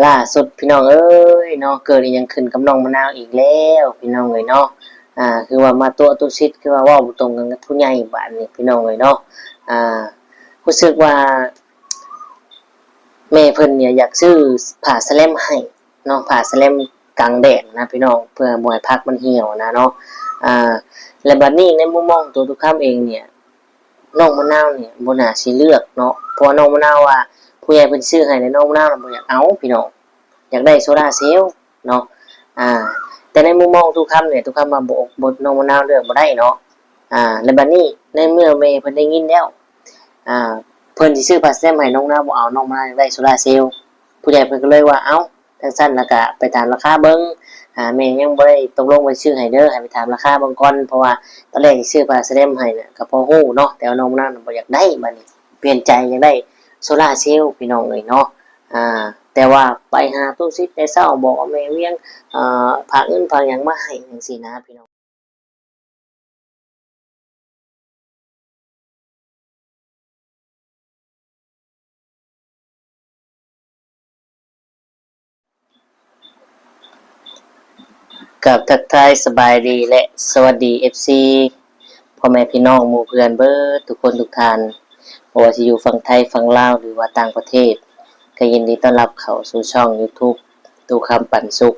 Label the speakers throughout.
Speaker 1: ล่าสุดพี่น้องเอ้ยเนาะเกิดอีหยังขึ้นกับน้องมะนาวอีกแล้วพี่น้องเอ้ยเนาะคือว่ามาตัวตุชิดคือว่าเว้าบ่ตรงกันกับผู้ใหญ่บ้านนี่พี่น้องเอ้ยเนาะอ่ารู้สึกว่าแม่เพิ่นเนี่ยอยากซื้อผ้าสแลมให้เนาะผ้าสแลมกลางแดดนะพี่น้องเพื่อบ่ให้พักมันเหี่ยวนะเนาะอ่าและบัดนี้ในมุมมองตัวตุกคำเองเนี่ยน้องมะนาวเนี่ยบ่น่าสิเลือกเนาะเพราะน้องมะนาวว่าผู้ใหญ่เพิ่นซื้อให้แล้วน้องมะนาวน่ะบ่อยากเอาพี่น้อง อยากได้โซลาร์เซลล์เนาะอ่าแต่ในมุมมองทุกคำเนี่ยทุกคำมาบน้องมะนาวเลือกบ่ได้เนาะแล้วบัดนี้ในเมื่อแม่เพิ่นได้ยินแล้วอ่าเพิ่นสิซื้อพาสเซมให้น้องมะนาวบ่เอาน้องมะนาวอยากได้โซลาร์เซลล์ผู้ใหญ่เพิ่นก็เลยว่าเอ้าจังซั่นแล้วก็ไปตามราคาเบิ่งแม่ยังบ่ได้ตกลงว่าซื้อให้เด้อให้ไปถามราคาเบิ่งก่อนเพราะว่าตอนแรกสิซื้อพาสเซมให้เนี่ยก็พอฮู้เนาะแต่ว่าน้องมะนาวบ่อยากได้บัดนี้เปลี่ยนใจอยากได้โซลาร์เซลล์พี่น้องเอ้ยเนาะ อ่าแต่ว่าไปหาตู้ซิดแต่เช้าบอกว่าแม่เวียงฝากเงินฝากหยังมาให้จังซี่นะพี่น้องกับทักทายสบายดีและสวัสดี FC พ่อแม่พี่น้องหมู่เพื่อนเบิดทุกคนทุกท่านบ่ว่าสิอยู่ฝั่งไทยฝั่งลาวหรือว่าต่างประเทศก็ยินดีต้อนรับเข้าสู่ช่อง YouTube ตู่คำปันสุข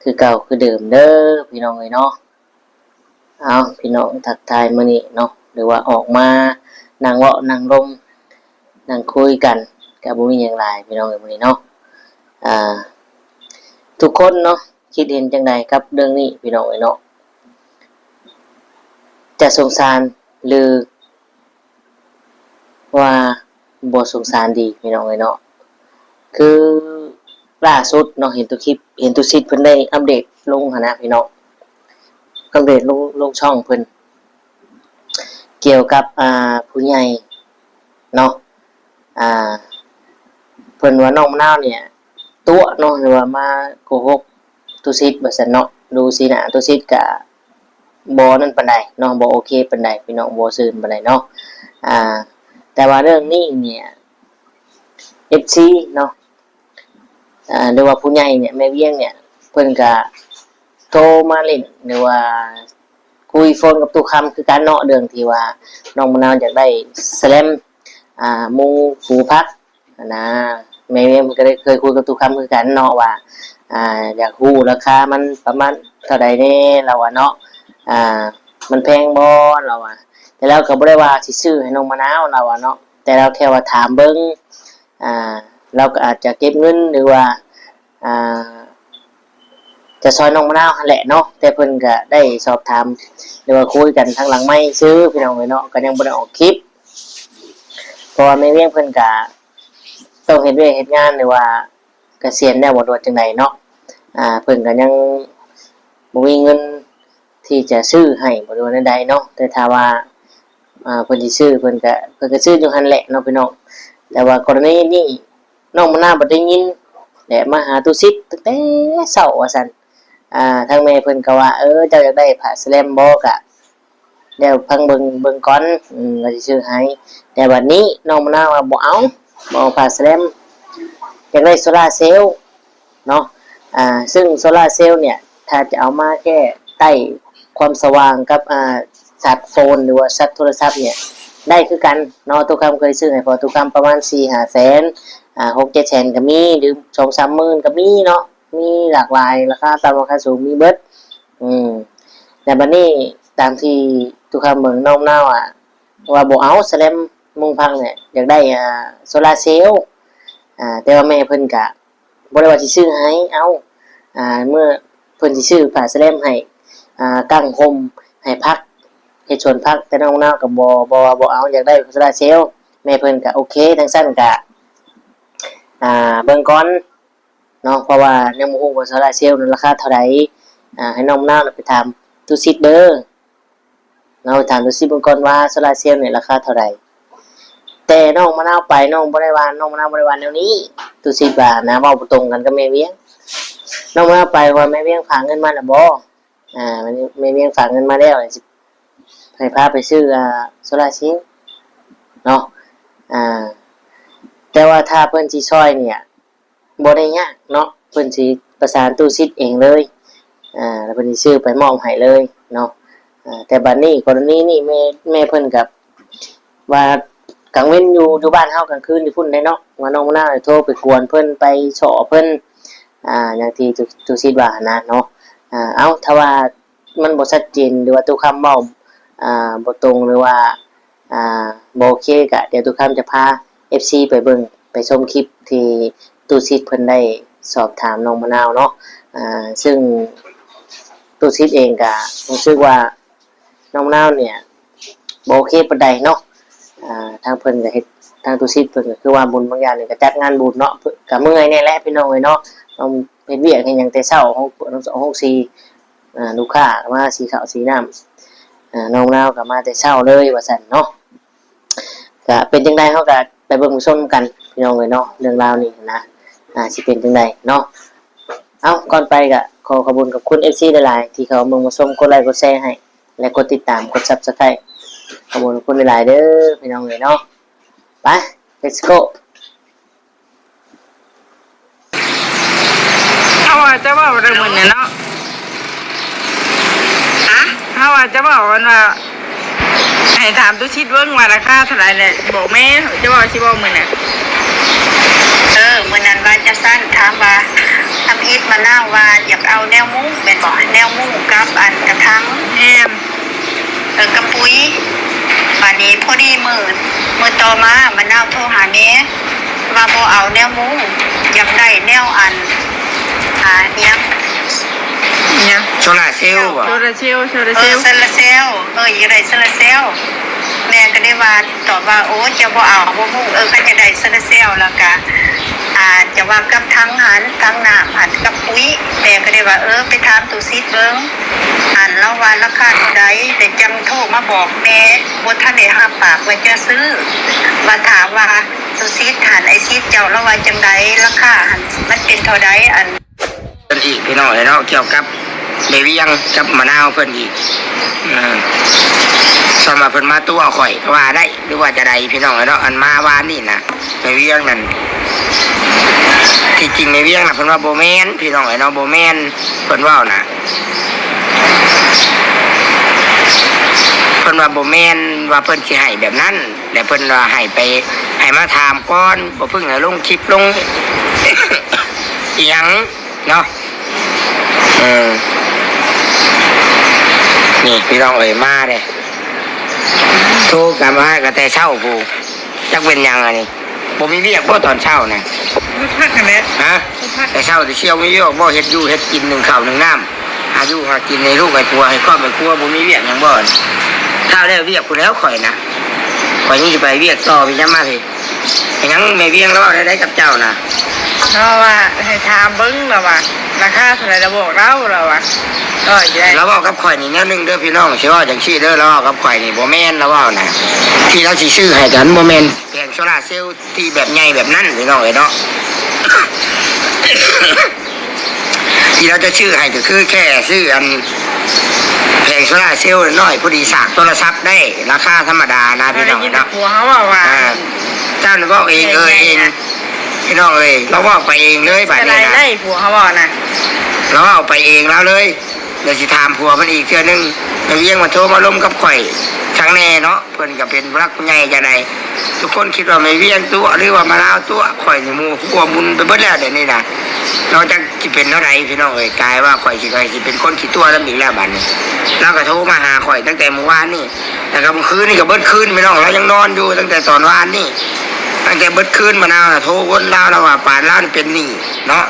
Speaker 1: คือเก่าคือเดิมเด้อพี่น้องเอ้ยเนาะเอาพี่น้องทักทายมื้อนี้เนาะหรือว่าออกมานั่งเว้านั่งลม นั่งคุยกันกับบ่มีหยังหลายพี่น้องเอ้ยมื้อนี้เนาะอ่าทุกคนเนาะคิดเห็นจังไดกับเรื่องนี้พี่น้องเอ้ยเนาะจะสงสารหรือว่าบ่สงสารดีพี่น้องเอ้ยเนาะคือล่าสุดเนาะเห็นตัวคลิปเห็นตัวซิดเพิ่นได้อัปเดตลงหั้นนะพี่น้องอัปเดตลงช่องเพิ่นเกี่ยวกับผู้ใหญ่เนาะอ่าเพิ่นว่าน้องมะนาวเนี่ยตัวเนาะหรือว่ามาโกหกตุซิดว่าซั่นเนาะดูสิหน้าตุซิดก็บ่นั่นปานใดเนาะบ่โอเคปานใดพี่น้องบ่ชื่นปานใดเนาะอ่าแต่ว่าเรื่องนี้เนี่ย FC เนาะหรือว่าผู้ใหญ่เนี่ยแม่เวียงเนี่ยเพิ่นก็โทรมาเล่นหรือว่าคุยโฟนกับตู้คำคือการเนาะเรื่องที่ว่าน้องมะนาวอยากได้แสลมมุงผูพักนะแม่เวียงมันก็ได้เคยคุยกับตู้คำคือกันเนาะว่าอยากฮู้ราคามันประมาณเท่าใดแน่เราอะเนาะอ่ามันแพงบ่เราอะแต่แล้วก็บ่ได้ว่าสิซื้อให้น้องมะนาวเราอะเนาะแต่เราแค่ว่าถามเบิ่งอ่าเราก็อาจจะเก็บเงินหรือว่าอ่าจะซอยน้องมะนาวหั่นแหละเนาะแต่เพิ่นก็ได้สอบถามหรือว่าคุยกันทางหลังไมค์ซื่อพี่น้องเอ้ยเนาะก็ยังบ่ได้ออกคลิปเพราะว่าแม่เวียงเพิ่นก็ต้องเฮ็ดเวียกเฮ็ดงานหรือว่าเกษียณแล้วบ่รู้ว่าจังไดเนาะเพิ่นก็ยังบ่มีเงินที่จะซื้อให้บ่รู้ว่าแนวใดเนาะแต่ถ้าว่าเพิ่นสิซื้อเพิ่นก็ซื้ออยู่หั่นแหละเนาะพี่น้องแต่ว่ากรณีนี้น้องมะนาวบ่ได้ยินและมาหาตุสิตตั้งแต่เช้าว่าซั่นทางแม่เพิ่นก็ว่าเจ้าอยากได้ผ้าแสลมบ่ก็เดี๋ยวพังเบิ่งก่อนว่าสิซื้อให้แต่บัดนี้น้องมะนาวว่าบ่เอาผ้าแสลมอยากได้โซลาร์เซลล์เนาะซึ่งโซลาร์เซลล์เนี่ยถ้าจะเอามาแค่ใต้ความสว่างกับชาร์จโฟนหรือว่าชาร์จโทรศัพท์เนี่ยได้คือกันเนาะตุกคำเคยซื้อให้พอตุกคำประมาณ4-5แสน6-7แสนก็มีหรือ2-3หมื่นก็มีเนาะมีหลากหลายราคาต่ำราคาสูงมีเบิดอืมแต่บัดนี้ตามที่ตุกคำเบิ่งน้องนาวว่าบ่เอาแสลมมุงพังเนี่ยอยากได้โซลาร์เซลล์แต่ว่าแม่เพิ่นก็บ่ได้ว่าสิซื้อให้เอาเมื่อเพิ่นสิซื้อผ้าแสลมให้กั้งห่มให้พักเฮ็ดสวนพักแต่น้องนาวก็บ่เอาอยากได้โซลาร์เซลล์แม่เพิ่นก็โอเคทั้งซั้นก็เบิ่งก่อนเนาะเพราะว่ายังบ่ฮู้ว่าโซลาร์เซลล์นั้นราคาเท่าใดให้น้องนาวน่ะไปถามตุสิตเด้อเนาะไปถามตุสิตเบิ่งก่อนว่าโซลาร์เซลล์นี่ราคาเท่าใดแต่น้องมะนาวไปน้องบ่ได้ว่าน้องมะนาวบ่ได้ว่าแนวนี้ตุสิตว่านะเว้าบ่ตรงกันกับแม่เวียงน้องมะนาวไปว่าแม่เวียงฝากเงินมาแล้วบ่แม่เวียงฝากเงินมาแล้วสิให้พาไปซื้อโซลาร์เซลล์เนาะอ่าแต่ว่าถ้าเพิ่นสิช่วยเนี่ย บ่ได้ยากเนาะเพิ่นสิประสานตู้ซิดเองเลยแล้วเพิ่นสิซื้อไปมอบให้เลยเนาะแต่บัดนี้กรณีนี้แม่เพิ่นกับว่ากลางเว้นอยู่บ้านเฮากลางคืนอยู่พุ่นได้เนาะว่าน้องมะนาวโทรไปกวนเพิ่นไปเฉาะเพิ่นอย่างที่ตู้ซิดว่านะเนาะเอาถ้าว่ามันบ่ชัดเจนหรือว่าตู้คำเว้าบ่ตรงหรือว่าบ่โอเคก็เดี๋ยวตู้คำจะพา FC ไปเบิ่งไปชมคลิปที่ตู้ซิดเพิ่นได้สอบถามน้องมะนาวเนาะซึ่งตู้ซิดเองก็รู้สึกว่าน้องมะนาวเนี่ยบ่โอเคปานใดเนาะทางเพิ่นก็เฮ็ดทางตู้ซิดเพิ่นก็คือว่าบุญบางอย่างนี่ก็จัดงานบุญเนาะก็เมื่อยแน่แหละพี่น้องเอ้ยเนาะต้องเฮ็ดเวียกให้หยังแต่เช้าห้องเปิดห้อง4ลูกค้ามาสีข้าวสีน้ำน้องมะนาวก็มาแต่เช้าเลยว่าซั่นเนาะก็เป็นจังได๋เฮาก็ไปเบิ่งชมกันพี่น้องเอ้ยเนาะเรื่องราวนี้นะสิเป็นจังได๋เนาะเอาก่อนไปก็ขอขอบคุณกับคุณ FC หลายๆที่เขามาชมกดไลค์กดแชร์ให้และกดติดตามกด Subscribe ขอบคุณคุณหลายๆเด้อพี่น้องเอ้ยเนาะไป let's go
Speaker 2: เขาว่าจะบอกเรื่องมันเนี่ยเนาะเขาว่าจะบอกว่าให้ถามตุชิดเบิ้งว่าราคาเท่าไหร่เนี่ยบอกแม่จะบอกชิบอกมือเนี่ย
Speaker 3: มื้อนั้นว่าจะสั้นถามว่าทำอิฐมะนาวว่าอยากเอาแนวมุ้งแม่นบ่แนวมุ้งกับอันกระถัง
Speaker 2: แอม
Speaker 3: กระปุ้ยป่านนี้พอดีมื้อต่อมามะนาวโทรหาแม่ว่าบ่เอาแนวมุ้งอยากได้แนวอัน
Speaker 2: เนี่ย
Speaker 4: โซลาเซลล์บ่
Speaker 2: โซลาเซลล์
Speaker 3: โซลาเซลล์อยากได้โซลาเซลล์แม่ก็ได้ว่าตอบว่าโอ้จะบ่เอาบ่มุ้งก็จะได้โซลาเซลล์แล้วก็จะว่ากับทั้งหันทั้งน้ำหันกับปุ๋ยแม่ก็ได้ว่าไปถามตู้ซิดเบิ่งแล้วว่าราคาเท่าใดแต่จังโทรมาบอกแม่บ่ทันได้รับปากว่าจะซื้อว่าถามว่าตู้ซิดหันไอ้ซิดเจ้าแล้วว่าจังไดราคาหันมันเป็นเท่าใด
Speaker 4: เป็นอีกพี่น้องเนาะเกี่ยวกับเมเวียงกับมะนาวเพิ่นอีกสำหรับเพิ่นมาตัวข่อยก็ว่าได้หรือว่าจะได้พี่น้องเนาะอันมาวานนี่นะเมเวียงนั่นที่จริงเมเวียงน่ะเพิ่นว่าบ่แม่นพี่น้องเนาะบ่แม่นเพิ่นว่านะเพิ่นว่าบ่แม่นว่าเพิ่นสิให้แบบนั้นแต่เพิ่นว่าให้มาถามก่อนบ่เพิ่งให้ลงคลิปลงอีหยังเนาะนี่พี่น้องมาเด้โทรกันมาก็แต่เช้าผู้จักเป็นหยังอันนี้บ่มีเวียกบ่ตอนเช้าน่ะ
Speaker 2: พักกันแล้ว
Speaker 4: ฮะแต่เช้าสิเชี่ยวมีเวียกบ่เฮ็ดอยู่เฮ็ดกิน1ข้าว1น้ำอายุหากินในลูกให้ครัวให้ครอบให้ครัวบ่มีเวียกหยังบ่ถ้าแล้วเวียกผู้แล้วข่อยนะข่อยนี่สิไปเวียกต่อพี่นำมาพี่ยังแม่เวียงแล้วได้กับเจ้าน่ะ
Speaker 2: เพราะว่าให้ถามเบิ้งเราว่าราคาเท่าไหร่เราบอกเราว่าก็ได้
Speaker 4: เราบอกกับข่อยนี่แนวนึงเด้อพี่น้องสิว่าจังซี่เด้อเราบอกกับข่อยนี่บ่แม่นเราว่านะที่เราสิซื้อให้กันบ่แม่นแผงโซล่าเซลล์ที่แบบใหญ่แบบนั้นพี่น้องเนาะ ที่เราจะชื่อให้ก็คือแค่ซื้ออันแผงโซล่าเซลล์น้อยพอดีสากโทรศัพท์ได้ราคาธรรมดานะพี่น้องเนาะ
Speaker 2: หัวเขาว่า
Speaker 4: เจ้าหนูบอกเองเองพี่น้องเราบอกไปเองเลยแบบนี้นะ
Speaker 2: ได้ผัวเขาบอกนะ
Speaker 4: เราเอาไปเองแล้วเลยเดี๋ยวสิถามผัวมันอีกเทื่อนึงเวียงมาโทรมาล้มกับข่อยช่างแน่เนาะเพิ่นก็เป็นรักใหญ่จะไหนทุกคนคิดว่าไม่เวียงตัวหรือว่ามะนาวตัวข่อยนี่มูขัวบุญไปเบิดแล้วเดี๋ยวนี้นะเราจะสิเป็นเท่าไหร่พี่น้องกลายว่าข่อยสิเป็นคนขี้ตัวแล้วอีกแล้วบัดนี้เราก็โทรมาหาข่อยตั้งแต่เมื่อวานนี่แต่ก็เมื่อคืนนี่ก็เบิดคืนพี่น้องเรายังนอนอยู่ตั้งแต่ตอนวานนี่ตั้งแต่เบิดคืนมะนาวโทรวนเล่าแล้วว่าป่านเล่าเป็นหนี้เนาะ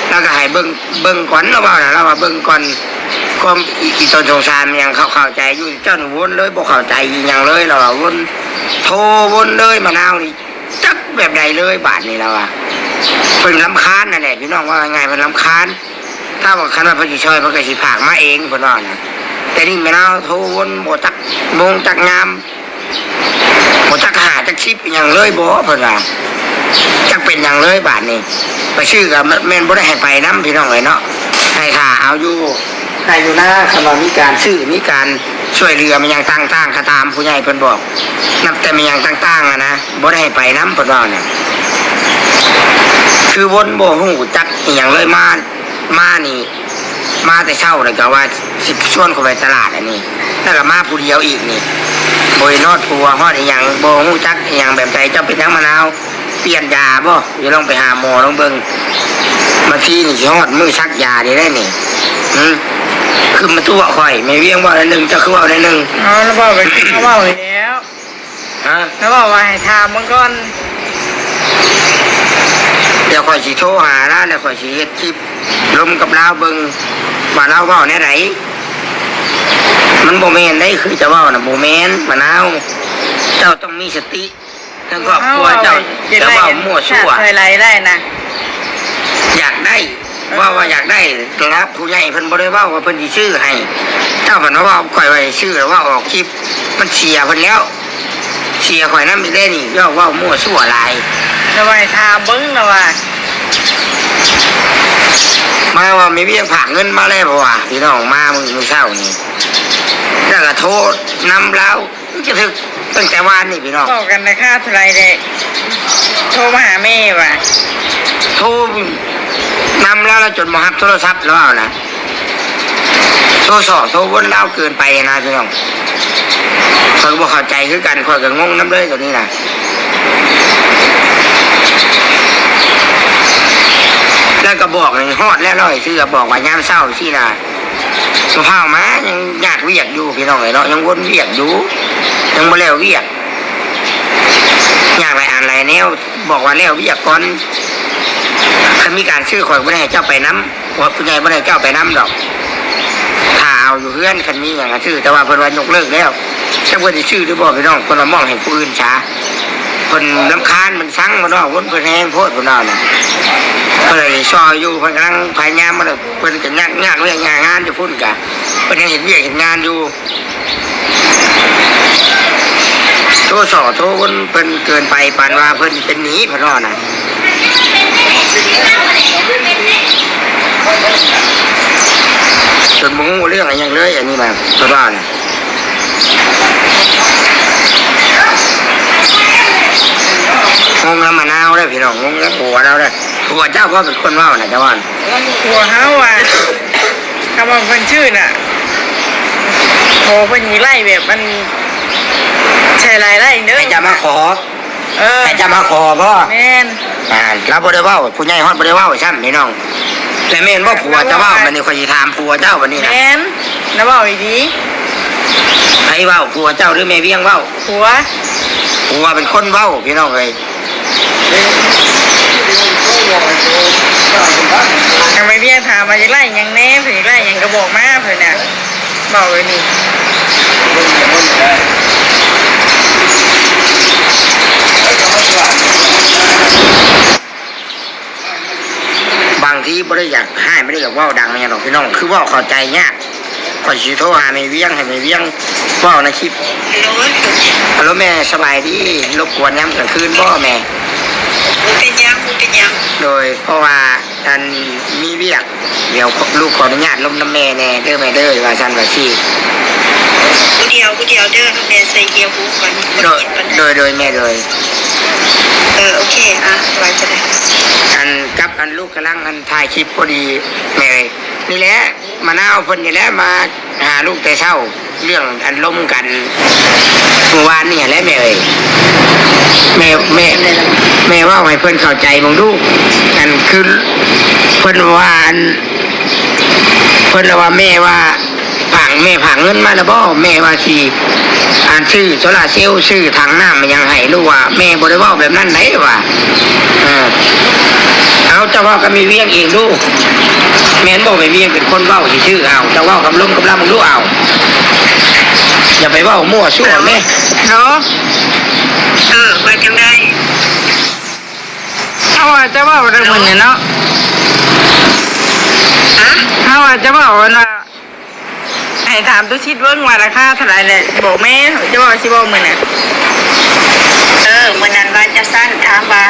Speaker 4: แล้วก็ให้เบิ่งก่อนแล้วว่าเราว่าเบิ่งก่อนความอีตนสงสารยังเข้าใจอยู่เจ้าหนูวนเลยบ่เข้าใจยังเลยเราวนโทรวนเลยมะนาวนี่จักแบบใดเลยบาทนี่เราอะเป็นลำคาญนั่นแหละพี่น้องว่าไงเป็นลำคาญถ้าว่าคันว่าพระจิตช่วยพระกสิภาคมาเองเพิ่นว่านะแต่นี่มะนาวโทรวนบ่จักมงจักงามบ่จักหาจักชิปอย่างเลยบ่เพิ่นว่าจักเป็นอย่างเลยบาทนี่ไปชื่อกับแม่นบ่ได้ให้ไปนำพี่น้องเนาะให้ค่าเอาอยู่ให้อยู่นะคำว่ามีการซื้อมีการช่วยเหลือมันยังต่างๆก็ตามผู้ใหญ่เพิ่นบอกนับแต่มันยังต่างๆนะบ่ได้ให้ไปนำเพิ่นว่าเนี่ย คือวนโบหูจักอหย่างเลยมานี่มาแต่เช้าเลยก็ว่าสิชวนเขาไปตลาดอันนี้แล้วก็มาผู้เดียวอีกนี่โบยนอดปัวฮอดอหย่างโบหูจักอหย่างแบบใจเจ้าเป็นทั้งมะนาวเปลี่ยนยาบ่อย่าลองไปหาหมอลองเบิ่งบางทีนี่สิฮอดมือชักยานี่ได้นี่คือมาตัวข่อยไม่เวียงว่าอันหนึ่งจะคือว่าอันหนึ่ง
Speaker 2: เอาแล้วบอกไปเขาบอกไปแล้ว
Speaker 4: ฮะ
Speaker 2: แล้วบอกว่าให้ถามมันก่อน
Speaker 4: เดี๋ยวข่อยสิโทรหาแล้วแล้วข่อยสิเฮ็ดคลิปลมกับเราเบิ่งว่าเราเว้าแนวไหนมันบ่แม่นได้คือจะเว้าน่ะบ่แม่นมะนาวเจ้าต้องมีสติทั้งครอบครัวเจ้าจะเว้ามั่วซั่ว
Speaker 2: เคยไล่ได้นะ
Speaker 4: อยากได้ว่าอยากได้รับผู้ใหญ่เพิ่นบ่ได้เว้าว่าเพิ่นสิซื้อให้เจ้าเพิ่นว่าข่อยไว้ซื้อแล้วว่าออกคลิปมันเสียเพิ่นแล้วเสียข่อยนำอีกได้นี่ย่อเว้ามั่วซั่วหลาย
Speaker 2: แล้วว่าให้ถามเบิ่งแล้วว่า
Speaker 4: มาว่ามีเบี้ยผ่าเงินมาแล้วบ่ว่าพี่น้องมามึงเช้านี่แล้วก็โทษนำแล้วจะถึกตั้งแต่วานนี่พี่น้อง
Speaker 2: บอกกันนะค่าเท่าไหรเด็กโทรมาหาแม่ว่ะ
Speaker 4: โทรนำแล้วจนมารับโทรศัพท์แล้วนะโทรสอบโทรวนเล่าเกินไปนะพี่น้องข้อยบ่เข้าใจคือกันข้อยก็งงน้ำเลยตัวนี้นะแล้วก็บอกนี่ฮอดแล้วร้อยซื้อบอกว่ายามเช้าสินะสุภาพมายังอยากเวียกอยู่พี่น้องเนาะยังวนเวียกอยู่ยังบ่แล้วเวียกอยากไปอ่านอะไรแนวบอกว่าแล้วเวียกก่อนถ้ามีการซื้อข่อยบ่ได้ให้เจ้าไปน้ำว่าผู้ใหญ่บ่ได้ให้เจ้าไปน้ำดอกถ้าเอาอยู่เฮือนคันนี้อย่างนั้นซื้อแต่ว่าเพิ่นว่ายกเลิกแล้วถ้าเพิ่นสิซื้อหรือบ่พี่น้องเพิ่นว่ามองให้ผู้อื่นช้าเพิ่นรำคาญมันซังบ่เนาะวนเพิ่นแฮงโพดบ่เนาะน่ะเพิ่นเลยซอยอยู่เพิ่นกำลังพยายามมาแล้วเพิ่นก็ยากเรื่องงานอยู่พุ่นกะเพิ่นยังเห็นเวียกเห็นงานอยู่โทรสอโทรวนเพิ่นเกินไปปานว่าเพิ่นเป็นหนีเพิ่นเนาะน่ะจนบ่ฮู้เรื่องอะไรอย่างเลยอันนี้แบบเพิ่นว่าน่ะงงแล้วมะนาวได้พี่น้องงงแล้วผัวเราได้ผัวเจ้าก็เป็นคนเว้าน่ะเจ้าว่า
Speaker 2: หัวเฮาว่ะคำว่าเพิ่นชื่อน่ะโทรเพิ่นยีไล่แบบมันใช่ไล่เด้อ
Speaker 4: ให้จะมาขอ ให้จะมาขอพ่อ
Speaker 2: แม่น
Speaker 4: เราบ่ได้เว้าผู้ใหญ่ฮอดบ่ได้เว้าซ้ำพี่น้องแต่แม่นบ่ผัวจะเว้ามันนี่ข่อยสิถามผัวเจ้าบัดนี้นะ
Speaker 2: แม่นนะบอกอีดี
Speaker 4: ให้เว้าผัวเจ้าหรือแม่เวียงเว้า
Speaker 2: หัว
Speaker 4: ผัวเป็นคนเว้าพี่น้องเอ้ย
Speaker 2: ทำไมเบี้ยถามมาจะไล่ยังแน่เพิ่นไล่ยังก็บอกมาเพิ่นน่ะบอกเลยนี่
Speaker 4: บางทีบ่ได้อยากให้ไม่ได้อยากเว้าดังอย่างหรอกพี่น้องคือเว้าเข้าใจยากข่อยสิโทรหาแม่เวียงให้แม่เวียงเว้าในคลิปฮัลโหลแม่สบายดีรบกวนยามกลางคืนบ่แม่
Speaker 3: เป็นยัง
Speaker 4: โดยเพราะว่าอันมีเวียกเดี๋ยวลูกขออนุญาตลมน้ำแม่แน่เด้อแม่เด้อว่าซั่นว่าซี่
Speaker 3: ผู้เดียวเด้อแม่ใส่เกียร์หูก่อน
Speaker 4: โดยแม่โดย
Speaker 3: โอเคไว้จะได้
Speaker 4: อันกับอันลูกกำลังอันถ่ายคลิปพอดีแม่นี่แหละมะนาวเพิ่นนี่แหละมาหาลูกแต่เช้าเรื่องอันล้มกันเมื่อวานนี่แหละแม่เอ้ยแม่ว่าให้เพิ่นเข้าใจบ่ดูอันคือเพิ่นว่าอันเพิ่นว่าแม่ว่าแม่ผังเงินมาแล้วบ่แม่ว่าสิอันซื้อโซลาร์เซลล์ซื้อถังน้ำมันยังให้ลูกว่าแม่บ่ได้เว้าแบบนั้นไหนว่าเอาเจ้าว่าก็มีเวียงเองดูแม่นบอกไปเวียงเป็นคนเว้าชื่อเอาเจ้าเว้ากับลมกับลำมึงรู้เอาอย่าไปเว้ามั่วซั่วแม่
Speaker 2: เนาะ
Speaker 3: ว่าจังได้
Speaker 2: เอาว่าจะว่าเรื่องมันเนี่ยเนาะเอาว่าจะว่าวันว่าให้ถามตุชิดเบิ่งว่าราคาเท่าไหร่แหละบอกแม่จะว่าสิบอกมื้อน่ะ
Speaker 3: มื้อนั้นว่าจะสั้นถามว่า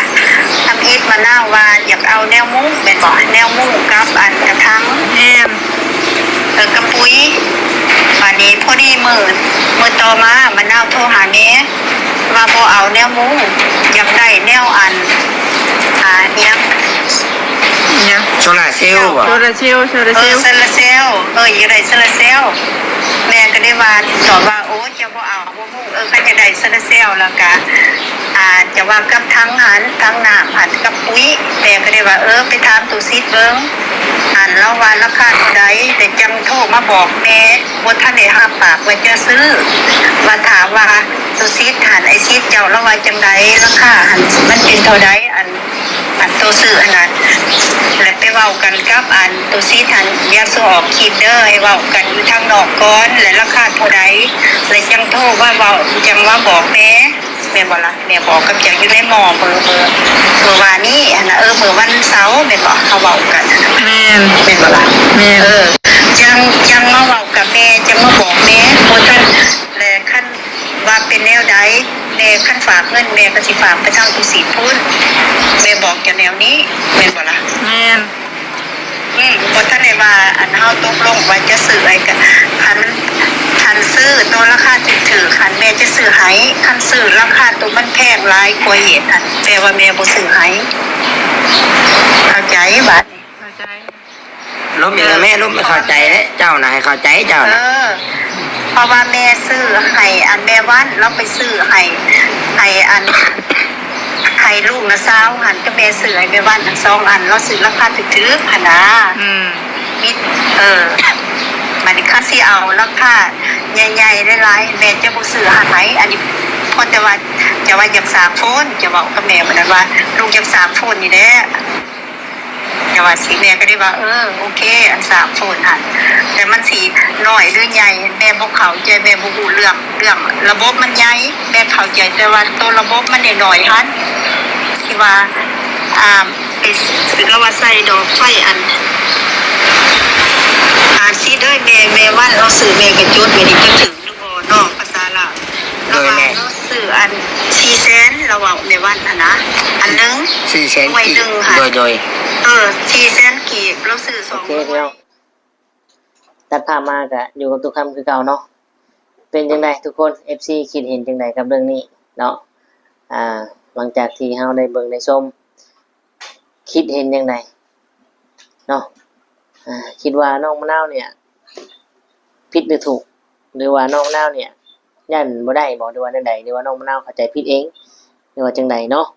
Speaker 3: ทำอิฐมะนาวว่าอยากเอาแนวมุ้งเป็นบ่แนวมุ้งกับอันกระถาง
Speaker 2: แม่น
Speaker 3: กระปุยวันนี้พอดีมือต่อมามะนาวโทรหาเนี้ยว่าบ่เอาแนวมุ้งอยากได้แนวอันเนี้ย
Speaker 4: โซลาร์เซลล์บ่
Speaker 2: โซลาร์เซลล์โซลาร์
Speaker 3: เอ
Speaker 2: เซล
Speaker 3: อ
Speaker 2: ล์
Speaker 3: โซลาร์เซลล์อยากได้โซลาร์เซลล์แม่ก็ได้ว่าตอบว่าโอ้จะบ่เอาบ่ฮู้ก็จะได้โซลาร์เซลล์แล้วก็จะว่ากับทั้งหันทั้งน้ำหันกับปุ๋ยแม่ก็ได้ว่าไปถามตู้ซิดเบิ่งแล้วว่าราคาเท่าใดแต่จังโทรมาบอกแม่บ่ทันได้รับปากว่าจะซื้อมาถามว่าตู้ซิดหันไอ้ซิดเจ้าแล้วว่าจังไดราคาหันมันเป็นเท่าใดอันตัวซื้ออันนั้นแล้วไปเว้ากันกับตัวซีทันยาสูออกคิดเด้อให้เว้ากันอยู่ทางนอกก่อนและราคาเท่าใดแล้วจังโทรว่าเว้าจังว่าบอกแม่บ่ล่ะแม่บอกกับจังอยู่ในหม้อเบอร์ว่านี้เมื่อวันเสาร์แม่บอกเขาเว้ากัน
Speaker 2: แม่น
Speaker 3: เป็นบ่ล่ะ
Speaker 2: แม่น
Speaker 3: จังมาเว้ากับแม่จังมาบอกแม่บ่ทันและคันว่าเป็นแนวใดแม่คันฝากเงินแม่ก็สิฝากไปทางตุสีพุ่นแม่บอกจะแนวนี้เป็นบ่ล่ะ
Speaker 2: แม่น
Speaker 3: บ่ทันได้ว่าเฮาตกลงว่าจะซื้อไอ้กันคันซื้อตัวราคาถือคันแม่จะซื้อให้คันซื้อราคาตัวมันแพงหลายกว่าเหตุแต่ว่าแม่บ่ซื้อให้เข้าใจบัด
Speaker 2: เข้าใจ
Speaker 4: ล้มอีกแล้วแม่ล้มไม่เข้าใจแล้วเจ้าน่ะให้เข้าใจเจ้าน่ะ
Speaker 3: เพราะว่าแม่ซื้อให้แม่วันเราไปซื้อให้ให้ลูกนะสาวหันก็แม่ซื้อให้แม่วันทั้งสองอันเราซื้อราคาถูกๆหั่นนะ มิดมันค่าสิเอาราคาใหญ่ๆหลายๆแม่จะบ่ซื้อให้อันนี้พอจะว่าอยากสามโฟนจะบอกกับแม่เหมือนกันว่าลูกอยากสามโฟนนี่แหละแต่ว่าสิแม่ก็ได้ว่าโอเคอันสามโฟนหันแต่มันสีน้อยหรือใหญ่แม่บ่เข้าใจแม่บ่รู้เรื่องระบบมันใหญ่แม่เข้าใจแต่ว่าตัวระบบมันน้อยๆหันที่ว่าไปซื้อแล้วว่าใส่ดอกไฟซีด้วยแม่ว่าเราซื้อแม่ก็จุดไม่ได้จะถึงหรือบ่เนาะภาษาลาวเราว่าเราซื้อ400,000เราว่าแม่ว่านะอันนึง
Speaker 4: 400,000
Speaker 3: ไว้
Speaker 4: กี
Speaker 3: ดึง
Speaker 4: บ
Speaker 3: ค่ะ
Speaker 4: โดย
Speaker 3: 400,000กีบเราซื้อ
Speaker 1: โอเคพี่น้องตัดภาพมากะอยู่กับทุกคำคือเก่าเนาะเป็นจังไดทุกคน FC คิดเห็นจังไดกับเรื่องนี้เนาะหลังจากที่เฮาได้เบิ่งได้ชมคิดเห็นจังไดเนาะคิดว่าน้องมะนาวเนี่ยผิดหรือถูกหรือว่าน้องมะนาวเนี่ยยันบ่ได้บ่หรือว่าจังไดหรือว่าน้องมะนาวเข้าใจผิดเองหรือว่าจังไดเนาะ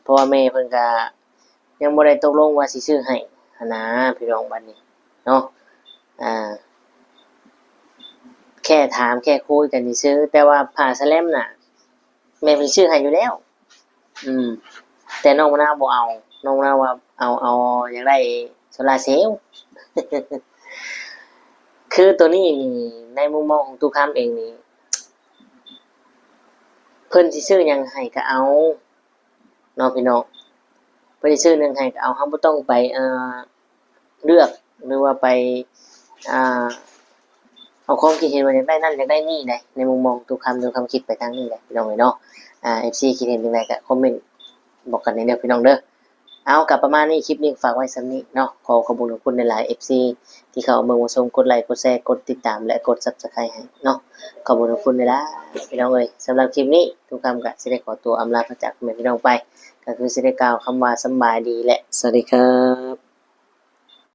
Speaker 1: เพราะว่าแม่เพิ่นก็ยังบ่ได้ตกลงว่าสิซื้อให้หันนะพี่น้องบัดนี้เนาะแค่ถามแค่คุยกันซื่อแต่ว่าผ้าสแลมน่ะแม่เพิ่นซื้อให้อยู่แล้วแต่น้องมะนาวบ่เอาน้องมะนาวว่าเอาอยากได้โซลาร์เซลล์ คือตัวนี้นี่ในมุมมองของตุกคำเองนี่เพิ่นสิซื้อหยังให้ก็เอาเนาะพี่น้องเพิ่นสิซื้อหยังให้ก็เอาเฮาบ่ต้องไปเลือกหรือว่าไปเอาความคิดเห็นว่าอยากได้นั่นอยากได้นี่ได้ในมุมมองตุกคำคิดไปทางนี้แหละพี่น้องเนาะFC คิดเห็นจังไดก็คอมเมนต์บอกกันในเด้อพี่น้องเด้อเอากลับประมาณนี้คลิปนี้ฝากไว้สำนี้เนาะขอบคุณทุกคนในหลาย FC ที่เข้ามาชมกดไลค์กดแชร์กดติดตามและกด Subscribe ให้เนาะขอบคุณทุกคนเลยนะพี่น้องเอ้ยสำหรับคลิปนี้ทุกคำก็สิได้ขอตัวอำลาพระจากแม่พี่น้องไปก็คือสิได้กล่าวคำว่าสำบายดีและสวัสดีครับ